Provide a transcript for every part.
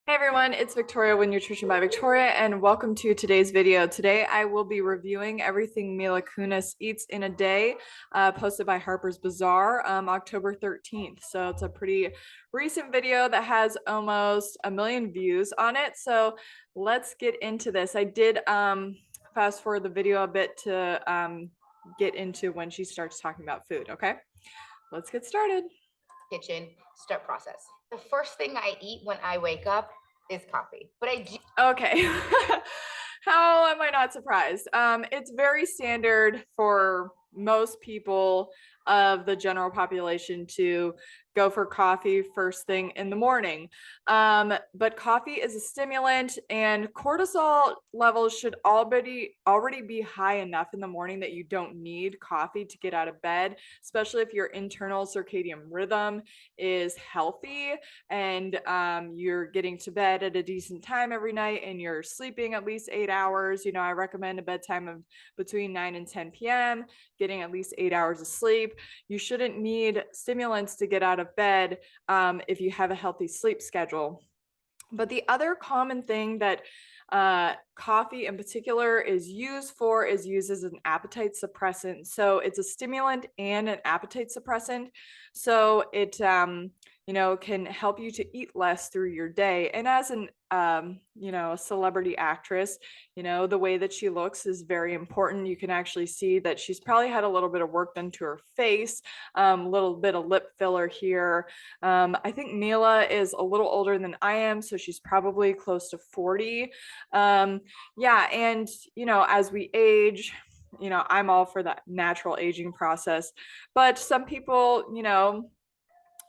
Hey everyone, it's Victoria with Nutrition by Victoria, and welcome to today's video. Today I will be reviewing everything Mila Kunis eats in a day, posted by Harper's Bazaar, October 13th. So it's a pretty recent video that has almost 1 million views on it. So let's get into this. I did fast forward the video a bit to get into when she starts talking about food. Okay, let's get started. Kitchen start process. The first thing I eat when I wake up is coffee. But I do Okay. How am I not surprised? It's very standard for most people of the general population to go for coffee first thing in the morning. But coffee is a stimulant, and cortisol levels should already be high enough in the morning that you don't need coffee to get out of bed, especially if your internal circadian rhythm is healthy and you're getting to bed at a decent time every night and you're sleeping at least 8 hours. I recommend a bedtime of between 9 and 10 p.m., getting at least 8 hours of sleep. You shouldn't need stimulants to get out of bed if you have a healthy sleep schedule. But the other common thing that coffee in particular is used as an appetite suppressant. So it's a stimulant and an appetite suppressant. So it can help you to eat less through your day. And as a celebrity actress, the way that she looks is very important. You can actually see that she's probably had a little bit of work done to her face, a little bit of lip filler here. I think Mila is a little older than I am, so she's probably close to 40. Yeah, and as we age, I'm all for that natural aging process, but some people,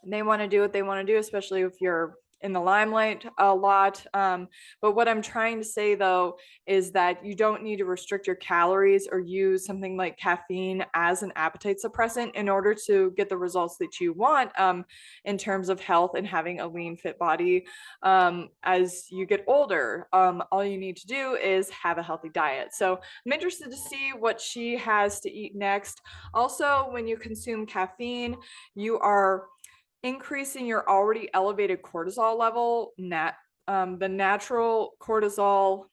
they want to do what they want to do, especially if you're in the limelight a lot. But what I'm trying to say though is that you don't need to restrict your calories or use something like caffeine as an appetite suppressant in order to get the results that you want in terms of health and having a lean, fit body as you get older. All you need to do is have a healthy diet. So I'm interested to see what she has to eat next. Also, when you consume caffeine, you are increasing your already elevated cortisol level. The natural cortisol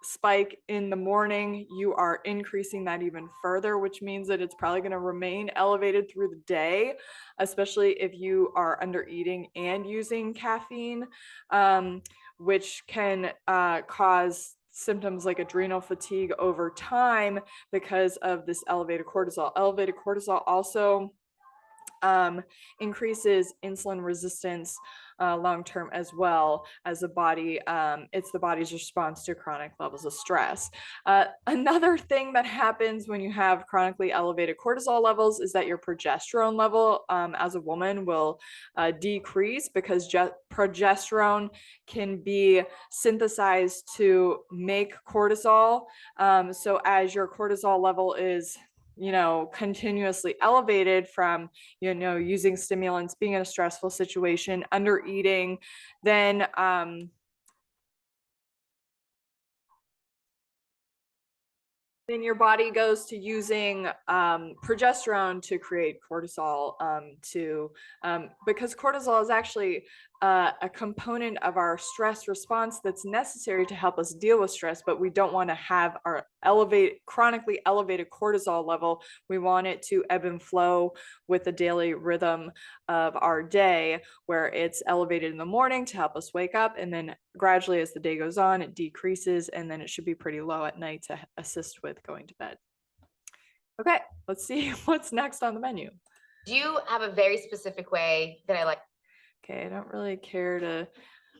spike in the morning, you are increasing that even further, which means that it's probably going to remain elevated through the day, especially if you are under eating and using caffeine, which can cause symptoms like adrenal fatigue over time because of this elevated cortisol. Elevated cortisol also increases insulin resistance long-term as well as the body. It's the body's response to chronic levels of stress. Another thing that happens when you have chronically elevated cortisol levels is that your progesterone level as a woman will decrease because progesterone can be synthesized to make cortisol. So as your cortisol level is continuously elevated from, using stimulants, being in a stressful situation, under eating, then your body goes to using progesterone to create cortisol because cortisol is actually a component of our stress response that's necessary to help us deal with stress, but we don't want to have our chronically elevated cortisol level. We want it to ebb and flow with the daily rhythm of our day, where it's elevated in the morning to help us wake up, and then gradually as the day goes on, it decreases, and then it should be pretty low at night to assist with going to bed. Okay, let's see what's next on the menu. Do you have a very specific way that I like? Okay, I don't really care to.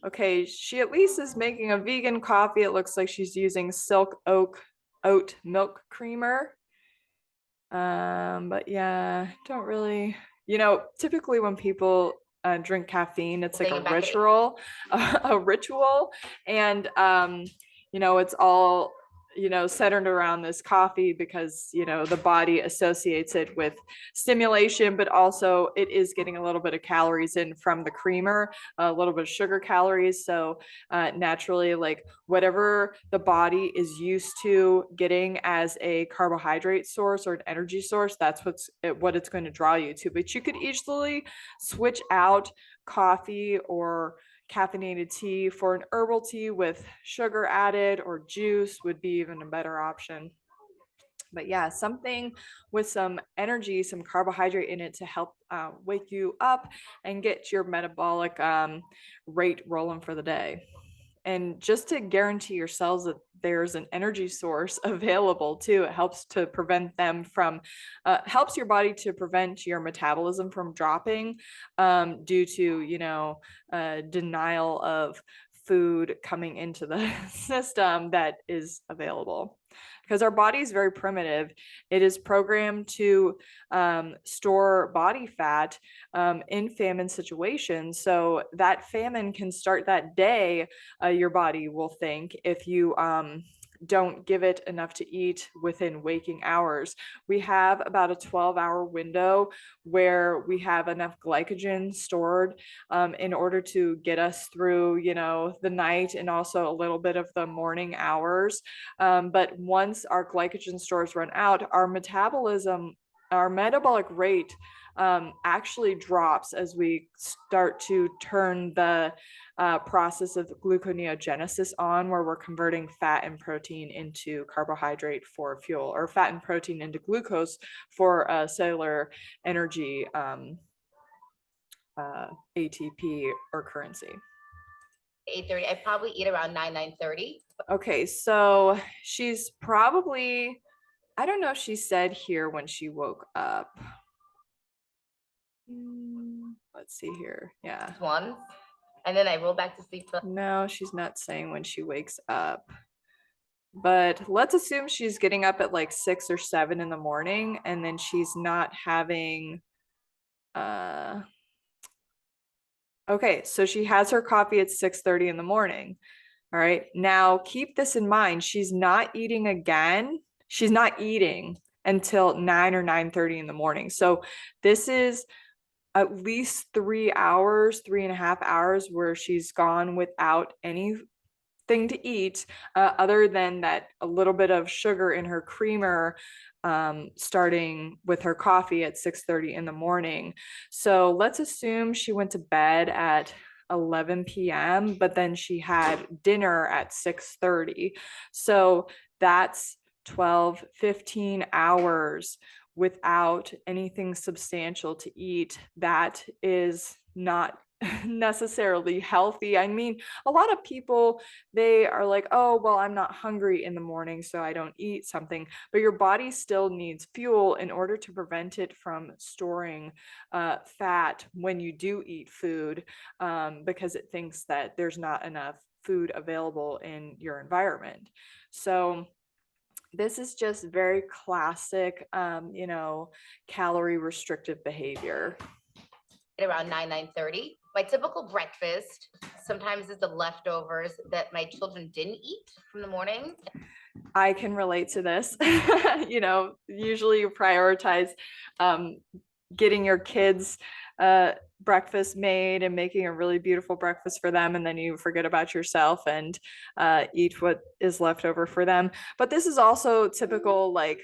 Okay, she at least is making a vegan coffee. It looks like she's using silk oat milk creamer. But yeah, don't really, typically when people drink caffeine, it's like a ritual, and it's all centered around this coffee because the body associates it with stimulation, but also it is getting a little bit of calories in from the creamer, a little bit of sugar calories. So naturally, like whatever the body is used to getting as a carbohydrate source or an energy source, that's what it's going to draw you to. But you could easily switch out coffee or caffeinated tea for an herbal tea with sugar added or juice would be even a better option. But yeah, something with some energy, some carbohydrate in it to help wake you up and get your metabolic rate rolling for the day. And just to guarantee yourselves that there's an energy source available too, it helps to prevent them from, helps your body to prevent your metabolism from dropping due to, denial of food coming into the system that is available. Because our body is very primitive. It is programmed to store body fat in famine situations. So that famine can start that day, your body will think, if you don't give it enough to eat within waking hours. We have about a 12-hour window where we have enough glycogen stored in order to get us through, the night and also a little bit of the morning hours. But once our glycogen stores run out, our metabolic rate actually drops as we start to turn the process of gluconeogenesis on, where we're converting fat and protein into carbohydrate for fuel, or fat and protein into glucose for cellular energy, ATP or currency. 8:30. I probably eat around 9:30. Okay, so she's probably, I don't know if she said here when she woke up. Let's see here. Yeah. Once, and then I roll back to sleep. No, she's not saying when she wakes up. But let's assume she's getting up at like 6 or 7 in the morning, and then she's not having okay, so she has her coffee at 6:30 in the morning. All right. Now keep this in mind. She's not eating again. She's not eating until 9 or 9:30 in the morning. So this is at least 3 hours, 3.5 hours where she's gone without anything to eat, other than that a little bit of sugar in her creamer, starting with her coffee at 6:30 in the morning. So let's assume she went to bed at 11 p.m., but then she had dinner at 6:30. So that's 12, 15 hours without anything substantial to eat. That is not necessarily healthy. I mean, a lot of people, they are like, oh, well, I'm not hungry in the morning, so I don't eat something. But your body still needs fuel in order to prevent it from storing fat when you do eat food, because it thinks that there's not enough food available in your environment. So this is just very classic, calorie restrictive behavior. Around 9:30. My typical breakfast sometimes is the leftovers that my children didn't eat from the morning. I can relate to this. Usually you prioritize getting your kids breakfast made and making a really beautiful breakfast for them, and then you forget about yourself and eat what is left over for them. But this is also typical, like,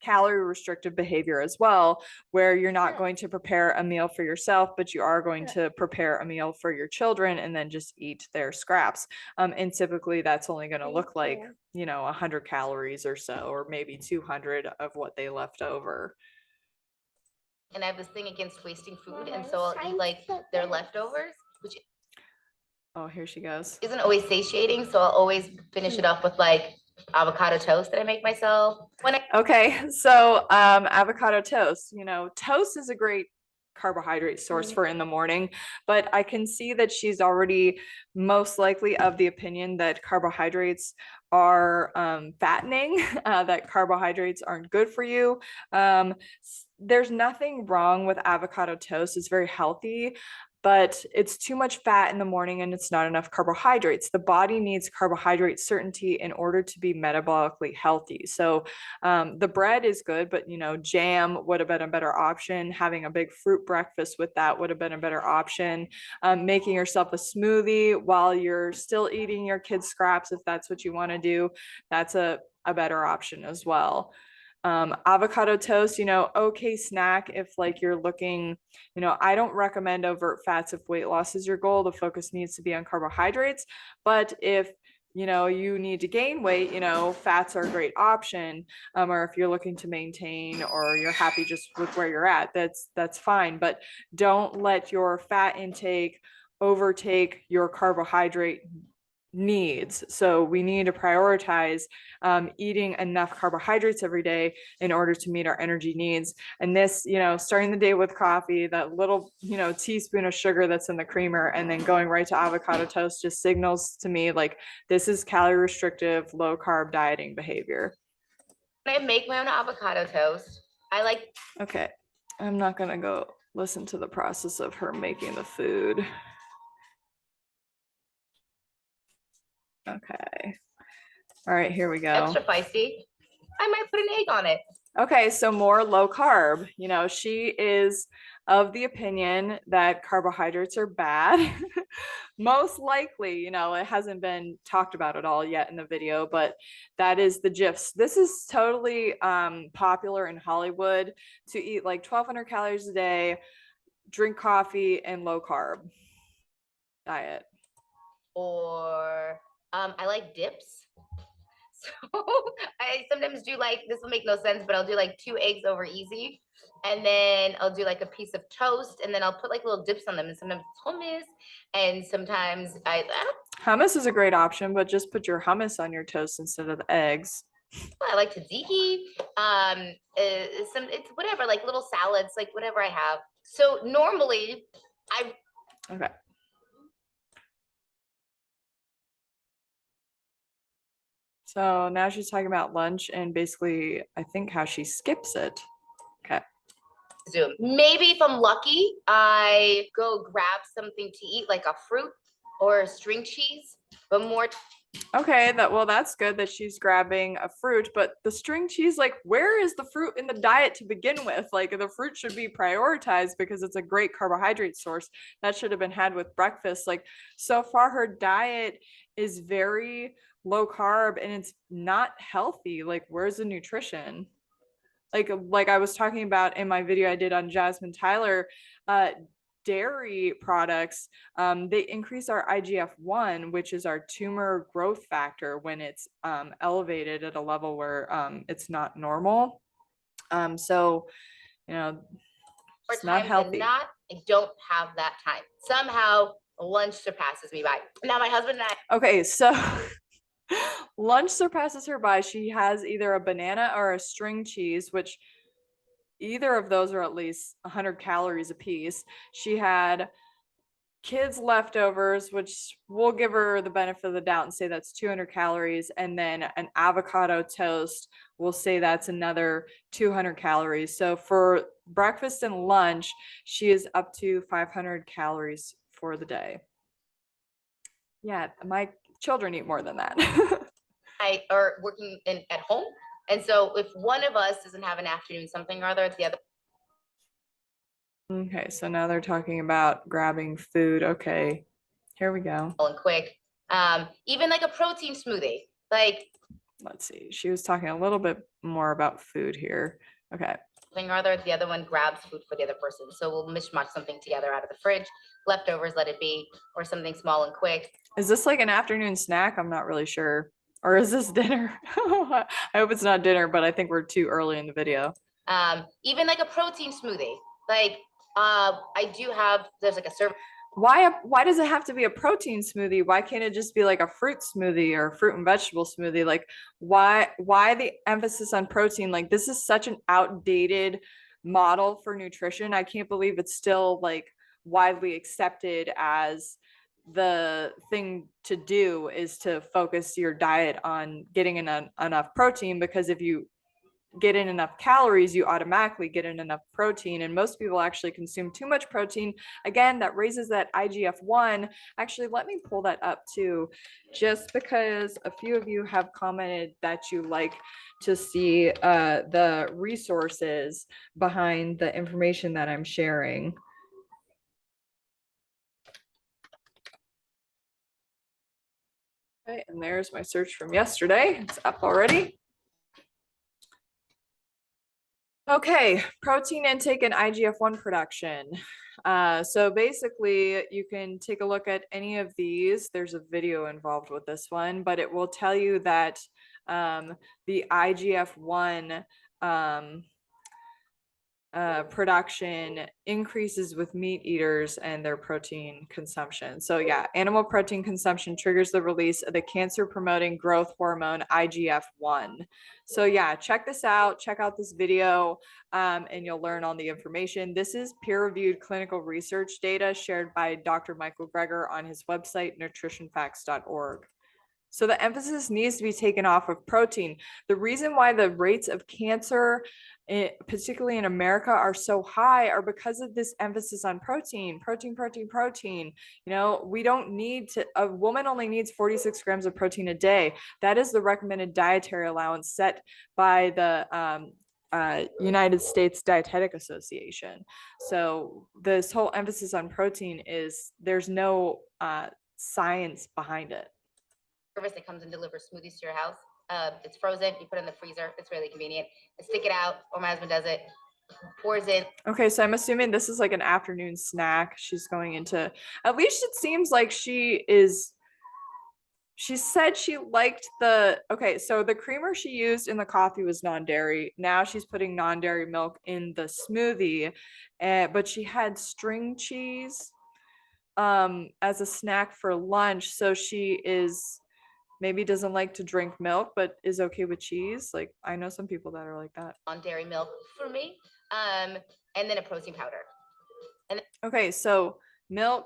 calorie restrictive behavior as well, where you're not going to prepare a meal for yourself, but you are going to prepare a meal for your children and then just eat their scraps. And typically that's only going to look like, 100 calories or so, or maybe 200 of what they left over. And I have this thing against wasting food, and so I'll eat like their leftovers, which, oh, here she goes, isn't always satiating. So I'll always finish it off with like avocado toast that I make myself. Okay, so avocado toast, toast is a great carbohydrate source for in the morning, but I can see that she's already most likely of the opinion that carbohydrates are fattening, that carbohydrates aren't good for you. There's nothing wrong with avocado toast. It's very healthy, but it's too much fat in the morning and it's not enough carbohydrates. The body needs carbohydrate certainty in order to be metabolically healthy. So the bread is good, but jam would have been a better option. Having a big fruit breakfast with that would have been a better option. Making yourself a smoothie while you're still eating your kids' scraps, if that's what you want to do, that's a better option as well. Avocado toast, okay snack if like you're looking, I don't recommend overt fats if weight loss is your goal. The focus needs to be on carbohydrates. But if you need to gain weight, fats are a great option. Or if you're looking to maintain or you're happy just with where you're at, that's fine. But don't let your fat intake overtake your carbohydrate needs. So we need to prioritize eating enough carbohydrates every day in order to meet our energy needs. And this, starting the day with coffee, that little, teaspoon of sugar that's in the creamer, and then going right to avocado toast just signals to me like this is calorie restrictive, low carb dieting behavior. I make my own avocado toast. Okay, I'm not gonna go listen to the process of her making the food. Okay. All right, here we go. Extra feisty. I might put an egg on it. Okay, so more low carb. She is of the opinion that carbohydrates are bad. Most likely, it hasn't been talked about at all yet in the video, but that is the gist. This is totally popular in Hollywood to eat like 1,200 calories a day, drink coffee, and low carb diet. Or I like dips. So I sometimes do like, this will make no sense, but I'll do like 2 eggs over easy. And then I'll do like a piece of toast, and then I'll put like little dips on them. And sometimes it's hummus, and sometimes I don't. Hummus is a great option, but just put your hummus on your toast instead of the eggs. I like tzatziki. It's whatever, like little salads, like whatever I have. So normally Okay. So now she's talking about lunch and basically, I think, how she skips it. Okay. Zoom. Maybe if I'm lucky, I go grab something to eat, like a fruit or a string cheese, but more. Okay, that's good that she's grabbing a fruit, but the string cheese, like, where is the fruit in the diet to begin with? Like, the fruit should be prioritized because it's a great carbohydrate source that should have been had with breakfast. Like, so far her diet is very low carb and it's not healthy. Like, where's the nutrition? Like I was talking about in my video I did on Jasmine Tyler, dairy products, they increase our IGF-1, which is our tumor growth factor, when it's elevated at a level where it's not normal. So, it's not healthy. I don't have that time. Somehow lunch surpasses me by. Now my husband and I. Okay, so lunch surpasses her by. She has either a banana or a string cheese, which either of those are at least 100 calories a piece. She had kids leftovers, which we'll give her the benefit of the doubt and say that's 200 calories. And then an avocado toast, we'll say that's another 200 calories. So for breakfast and lunch, she is up to 500 calories for the day. Yeah, my children eat more than that. I are working at home. And so if one of us doesn't have an afternoon something or other, the other. Okay, so now they're talking about grabbing food. Okay, here we go. And quick. Even like a protein smoothie. Like, let's see. She was talking a little bit more about food here. Okay. Something or other, the other one grabs food for the other person. So we'll mishmash something together out of the fridge. Leftovers, let it be, or something small and quick. Is this like an afternoon snack? I'm not really sure. Or is this dinner? I hope it's not dinner, but I think we're too early in the video. Even like a protein smoothie. Like, I do have, there's like a serve. Why does it have to be a protein smoothie? Why can't it just be like a fruit smoothie or a fruit and vegetable smoothie? Like, why the emphasis on protein? Like, this is such an outdated model for nutrition. I can't believe it's still like widely accepted as the thing to do is to focus your diet on getting enough protein, because if you get in enough calories, you automatically get in enough protein. And most people actually consume too much protein. Again, that raises that IGF-1. Actually, let me pull that up too, just because a few of you have commented that you like to see the resources behind the information that I'm sharing. Okay, and there's my search from yesterday. It's up already. Okay, protein intake and IGF-1 production. So basically, you can take a look at any of these. There's a video involved with this one, but it will tell you that the IGF-1 production increases with meat eaters and their protein consumption. So yeah, animal protein consumption triggers the release of the cancer promoting growth hormone IGF-1. So yeah, check this out, check out this video, and you'll learn all the information. This is peer-reviewed clinical research data shared by Dr. Michael Greger on his website, nutritionfacts.org. So the emphasis needs to be taken off of protein. The reason why the rates of cancer, particularly in America, are so high are because of this emphasis on protein. You know, we don't need to, a woman only needs 46 grams of protein a day. That is the recommended dietary allowance set by the United States Dietetic Association. So this whole emphasis on protein is, there's no science behind it. Service that comes and delivers smoothies to your house. It's frozen. You put it in the freezer. It's really convenient. And stick it out, or my husband does it. Pours in. Okay, so I'm assuming this is like an afternoon snack. She's going into, at least it seems like she said she liked okay, so the creamer she used in the coffee was non-dairy. Now she's putting non-dairy milk in the smoothie, but she had string cheese as a snack for lunch. So she is maybe doesn't like to drink milk, but is okay with cheese. Like I know some people that are like that. On dairy milk for me. And then a protein powder. And okay, so milk,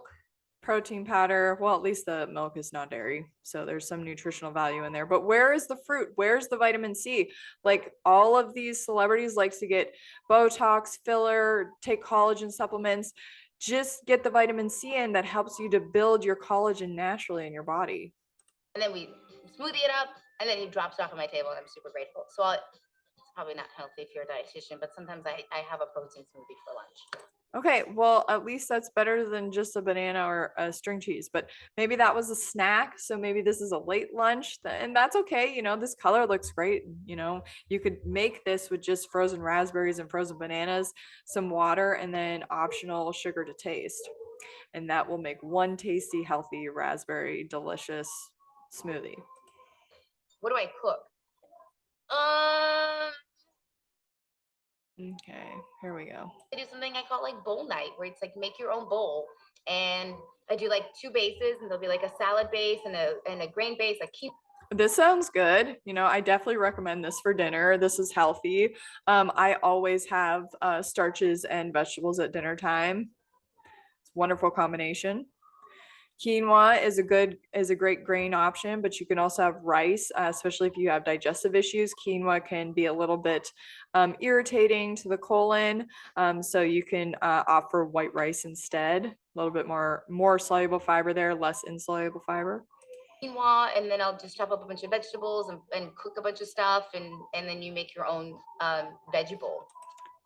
protein powder. Well, at least the milk is non-dairy, so there's some nutritional value in there. But where is the fruit? Where's the vitamin C? Like all of these celebrities like to get Botox, filler, take collagen supplements. Just get the vitamin C in that helps you to build your collagen naturally in your body. And then we smoothie it up, and then he drops it off on my table, and I'm super grateful. So it's probably not healthy if you're a dietitian, but sometimes I have a protein smoothie for lunch. Okay, well, at least that's better than just a banana or a string cheese, but maybe that was a snack. So maybe this is a late lunch, and that's okay. You know, this color looks great. You know, you could make this with just frozen raspberries and frozen bananas, some water, and then optional sugar to taste. And that will make one tasty, healthy, raspberry, delicious smoothie. What do I cook? Okay, here we go. I do something I call like bowl night, where it's like make your own bowl, and I do like 2 bases, and there'll be like a salad base and a grain base. I keep. This sounds good. You know, I definitely recommend this for dinner. This is healthy. I always have starches and vegetables at dinner time. It's a wonderful combination. Quinoa is a great grain option, but you can also have rice, especially if you have digestive issues. Quinoa can be a little bit irritating to the colon, so you can opt for white rice instead. A little bit more soluble fiber there, less insoluble fiber. Quinoa, and then I'll just chop up a bunch of vegetables and cook a bunch of stuff, and then you make your own veggie bowl.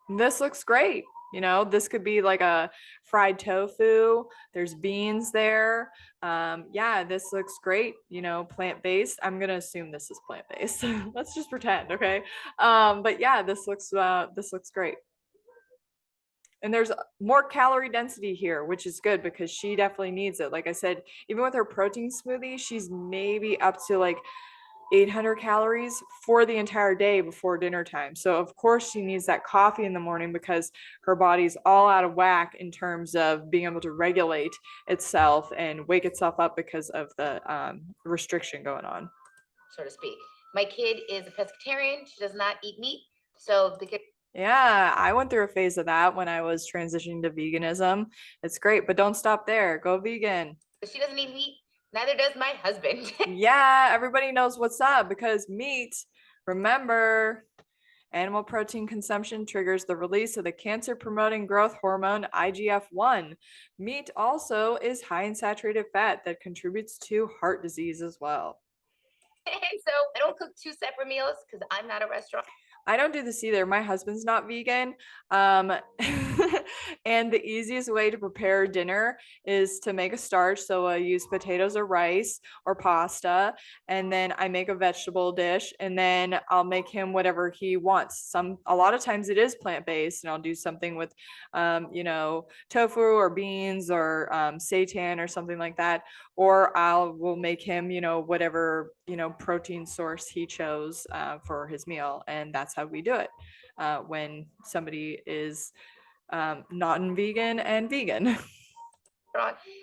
This looks great. You know, this could be like a fried tofu. There's beans there. Yeah, this looks great. You know, plant-based. I'm gonna assume this is plant-based. Let's just pretend, okay? But yeah, this looks great. And there's more calorie density here, which is good because she definitely needs it. Like I said, even with her protein smoothie, she's maybe up to like 800 calories for the entire day before dinner time. So of course she needs that coffee in the morning because her body's all out of whack in terms of being able to regulate itself and wake itself up because of the restriction going on, so to speak. My kid is a pescatarian. She does not eat meat. So the kid. Yeah, I went through a phase of that when I was transitioning to veganism. It's great, but don't stop there. Go vegan. She doesn't eat meat. Neither does my husband. Yeah, everybody knows what's up because meat, remember, animal protein consumption triggers the release of the cancer-promoting growth hormone IGF-1. Meat also is high in saturated fat that contributes to heart disease as well. And so I don't cook 2 separate meals because I'm not a restaurant. I don't do this either. My husband's not vegan. And the easiest way to prepare dinner is to make a starch. So I use potatoes or rice or pasta, and then I make a vegetable dish, and then I'll make him whatever he wants. A lot of times it is plant-based, and I'll do something with tofu or beans or seitan or something like that. Or will make him, whatever, protein source he chose for his meal. And that's how we do it when somebody is non-vegan and vegan.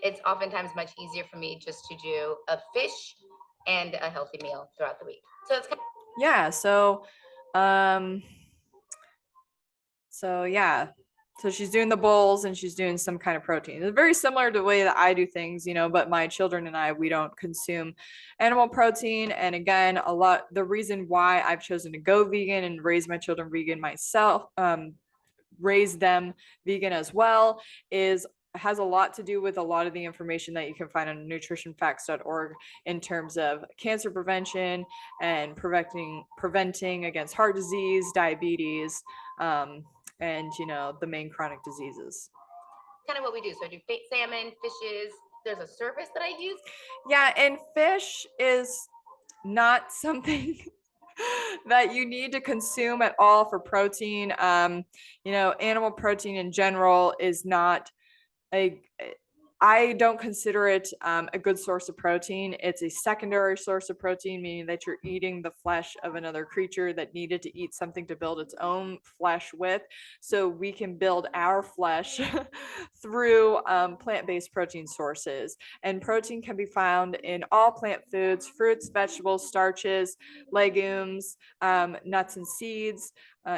It's oftentimes much easier for me just to do a fish and a healthy meal throughout the week. So it's yeah. So she's doing the bowls and she's doing some kind of protein. It's very similar to the way that I do things, but my children and I, we don't consume animal protein. And again, the reason why I've chosen to go vegan and raise my children vegan myself, raise them vegan as well, has a lot to do with a lot of the information that you can find on nutritionfacts.org in terms of cancer prevention and preventing against heart disease, diabetes, and the main chronic diseases. Kind of what we do. So I do salmon, fishes. There's a service that I use. Yeah, and fish is not something that you need to consume at all for protein. Animal protein in general is not I don't consider it a good source of protein. It's a secondary source of protein, meaning that you're eating the flesh of another creature that needed to eat something to build its own flesh with. So we can build our flesh through plant-based protein sources. And protein can be found in all plant foods, fruits, vegetables, starches, legumes, nuts and seeds.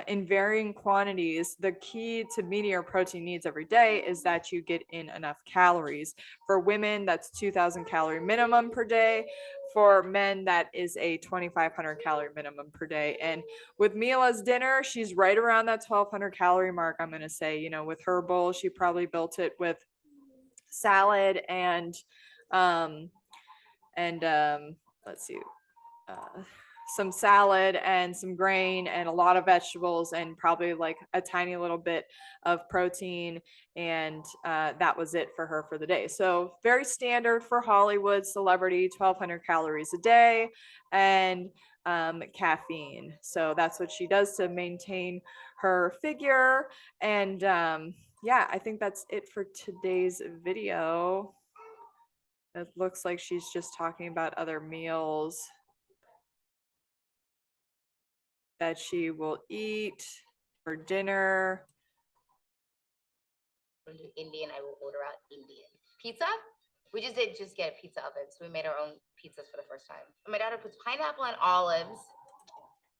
In varying quantities. The key to meeting your protein needs every day is that you get in enough calories. For women, that's 2,000 calorie minimum per day. For men, that is a 2,500 calorie minimum per day. And with Mila's dinner, she's right around that 1,200 calorie mark. I'm going to say, with her bowl, she probably built it with salad and let's see, some salad and some grain and a lot of vegetables and probably like a tiny little bit of protein. And that was it for her for the day. So very standard for Hollywood celebrity, 1,200 calories a day and caffeine. So that's what she does to maintain her figure. And I think that's it for today's video. It looks like she's just talking about other meals that she will eat for dinner. Indian, I will order out Indian pizza. We just did get a pizza oven, so we made our own pizzas for the first time. And my daughter puts pineapple and olives.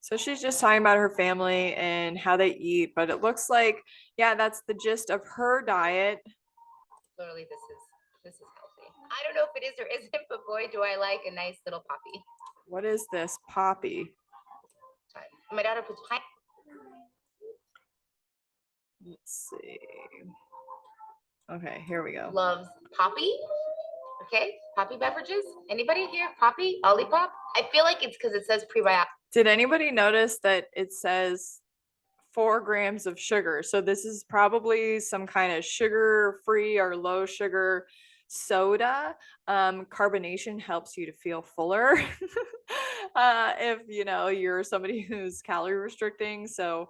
So she's just talking about her family and how they eat, but it looks like, that's the gist of her diet. Literally, this is healthy. I don't know if it is or isn't, but boy, do I like a nice little poppy. What is this poppy? My daughter puts pineapple. Let's see. Okay, here we go. Loves poppy. Okay, poppy beverages. Anybody here? Poppy, Olipop. I feel like it's because it says prebiotic. Did anybody notice that it says 4 grams of sugar? So this is probably some kind of sugar-free or low sugar soda. Carbonation helps you to feel fuller if you're somebody who's calorie restricting. So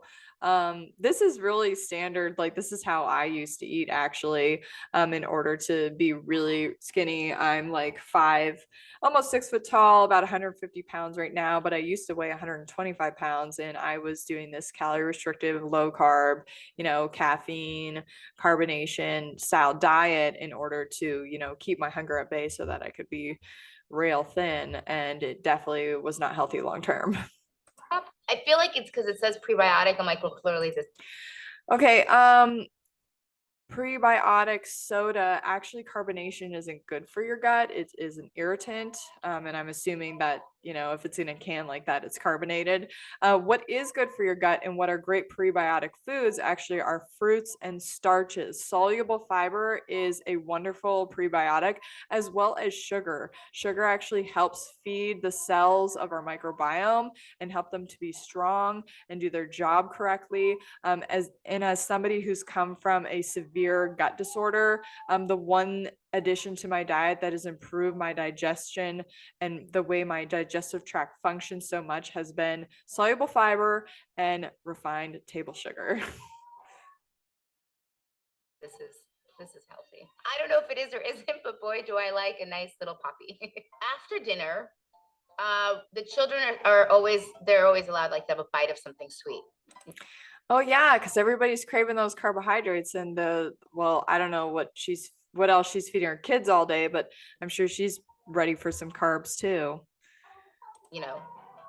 this is really standard. Like this is how I used to eat actually, in order to be really skinny. I'm like almost 6 foot tall, about 150 pounds right now, but I used to weigh 125 pounds and I was doing this calorie restrictive, low carb, caffeine, carbonation style diet in order to, keep my hunger at bay so that I could be rail thin. And it definitely was not healthy long term. I feel like it's because it says prebiotic. I'm like, well, clearly this. Okay. Prebiotic soda, actually carbonation isn't good for your gut. It is an irritant. And I'm assuming that you know, if it's in a can like that, it's carbonated. What is good for your gut and what are great prebiotic foods actually are fruits and starches. Soluble fiber is a wonderful prebiotic, as well as sugar. Sugar actually helps feed the cells of our microbiome and help them to be strong and do their job correctly. As somebody who's come from a severe gut disorder, the one addition to my diet that has improved my digestion and the way my digestive tract functions so much has been soluble fiber and refined table sugar. This is healthy. I don't know if it is or isn't, but boy, do I like a nice little poppy. After dinner, the children are always, they're always allowed like to have a bite of something sweet. Oh yeah, because everybody's craving those carbohydrates and well, I don't know what else she's feeding her kids all day, but I'm sure she's ready for some carbs too. You know,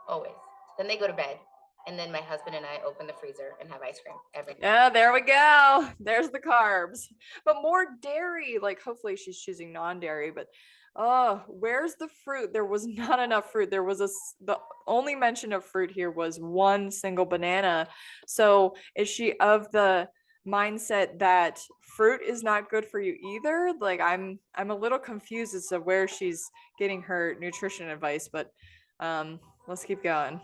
always. Then they go to bed. And then my husband and I open the freezer and have ice cream every night. Yeah, there we go. There's the carbs. But more dairy, like hopefully she's choosing non-dairy, but oh, where's the fruit? There was not enough fruit. The only mention of fruit here was one single banana. So is she of the mindset that fruit is not good for you either? Like I'm a little confused as to where she's getting her nutrition advice, but let's keep going.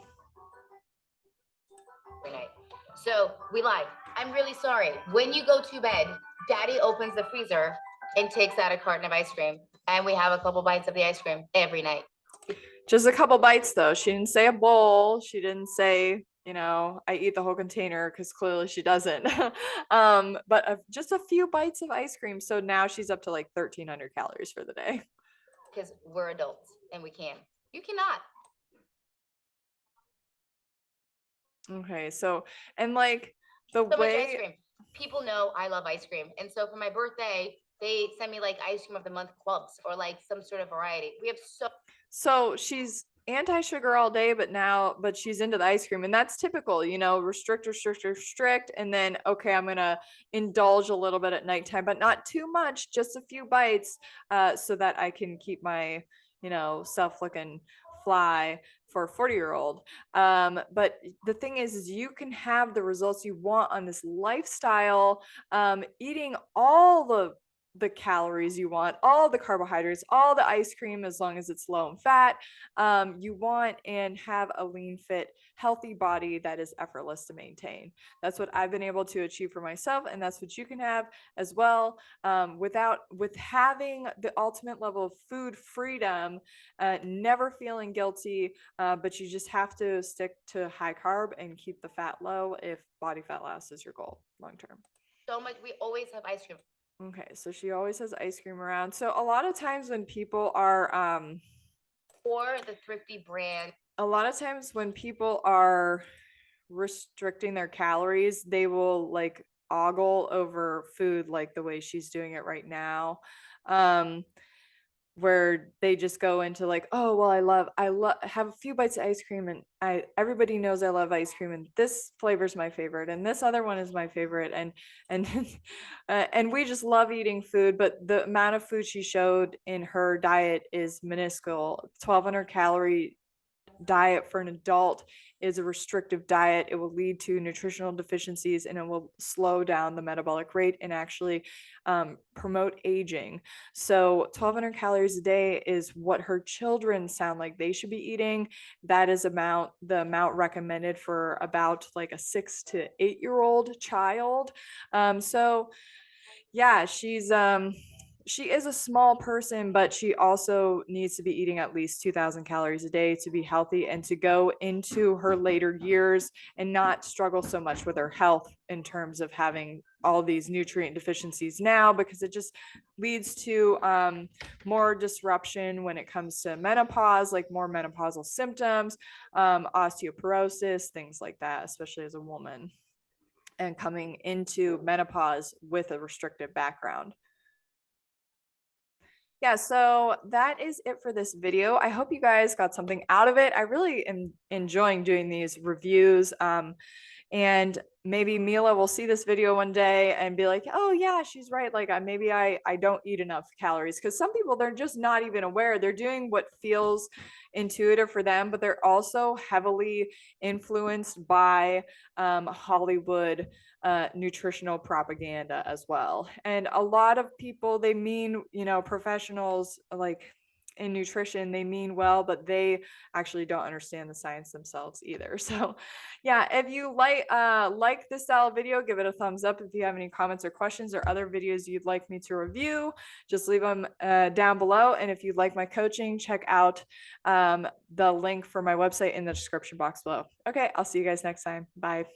Every night. So we lied. I'm really sorry. When you go to bed, Daddy opens the freezer and takes out a carton of ice cream, and we have a couple bites of the ice cream every night. Just a couple bites though. She didn't say a bowl. She didn't say, you know, I eat the whole container, because clearly she doesn't. But just a few bites of ice cream. So now she's up to like 1,300 calories for the day. Because we're adults and we can. You cannot. Okay, so and like the So much ice way cream. People know I love ice cream, and so for my birthday, they send me like ice cream of the month clubs or like some sort of variety. We have so she's anti-sugar all day, but she's into the ice cream, and that's typical, you know, restrict, restrict, restrict, and then okay, I'm gonna indulge a little bit at nighttime, but not too much, just a few bites, so that I can keep my, you know, self looking fly for a 40-year-old. But the thing is you can have the results you want on this lifestyle, eating all the calories you want, all the carbohydrates, all the ice cream, as long as it's low in fat, you want, and have a lean, fit, healthy body that is effortless to maintain. That's what I've been able to achieve for myself, and that's what you can have as well, with having the ultimate level of food freedom, never feeling guilty, but you just have to stick to high carb and keep the fat low if body fat loss is your goal long term. so much. We always have ice cream. Okay, so she always has ice cream around. So a lot of times when people are Or the Thrifty brand. a lot of times when people are restricting their calories, they will like ogle over food like the way she's doing it right now. Where they just go into like, oh well, I love have a few bites of ice cream, and everybody knows I love ice cream, and this flavor is my favorite, and this other one is my favorite, and and we just love eating food, but the amount of food she showed in her diet is minuscule. 1,200 calorie diet for an adult is a restrictive diet. It will lead to nutritional deficiencies, and it will slow down the metabolic rate and actually promote aging. So 1,200 calories a day is what her children sound like they should be eating. That is the amount recommended for about like a 6 to 8-year-old child. So yeah, she is a small person, but she also needs to be eating at least 2,000 calories a day to be healthy and to go into her later years and not struggle so much with her health in terms of having all these nutrient deficiencies now, because it just leads to more disruption when it comes to menopause, like more menopausal symptoms, osteoporosis, things like that, especially as a woman and coming into menopause with a restrictive background. Yeah, so that is it for this video. I hope you guys got something out of it. I really am enjoying doing these reviews. And maybe Mila will see this video one day and be like, oh yeah, she's right. Like maybe I don't eat enough calories. Because some people, they're just not even aware. They're doing what feels intuitive for them, but they're also heavily influenced by Hollywood nutritional propaganda as well. And a lot of people, they mean, professionals like in nutrition, they mean well, but they actually don't understand the science themselves either. So yeah, if you like this style video, give it a thumbs up. If you have any comments or questions or other videos you'd like me to review, just leave them down below. And if you'd like my coaching, check out the link for my website in the description box below. Okay, I'll see you guys next time. Bye.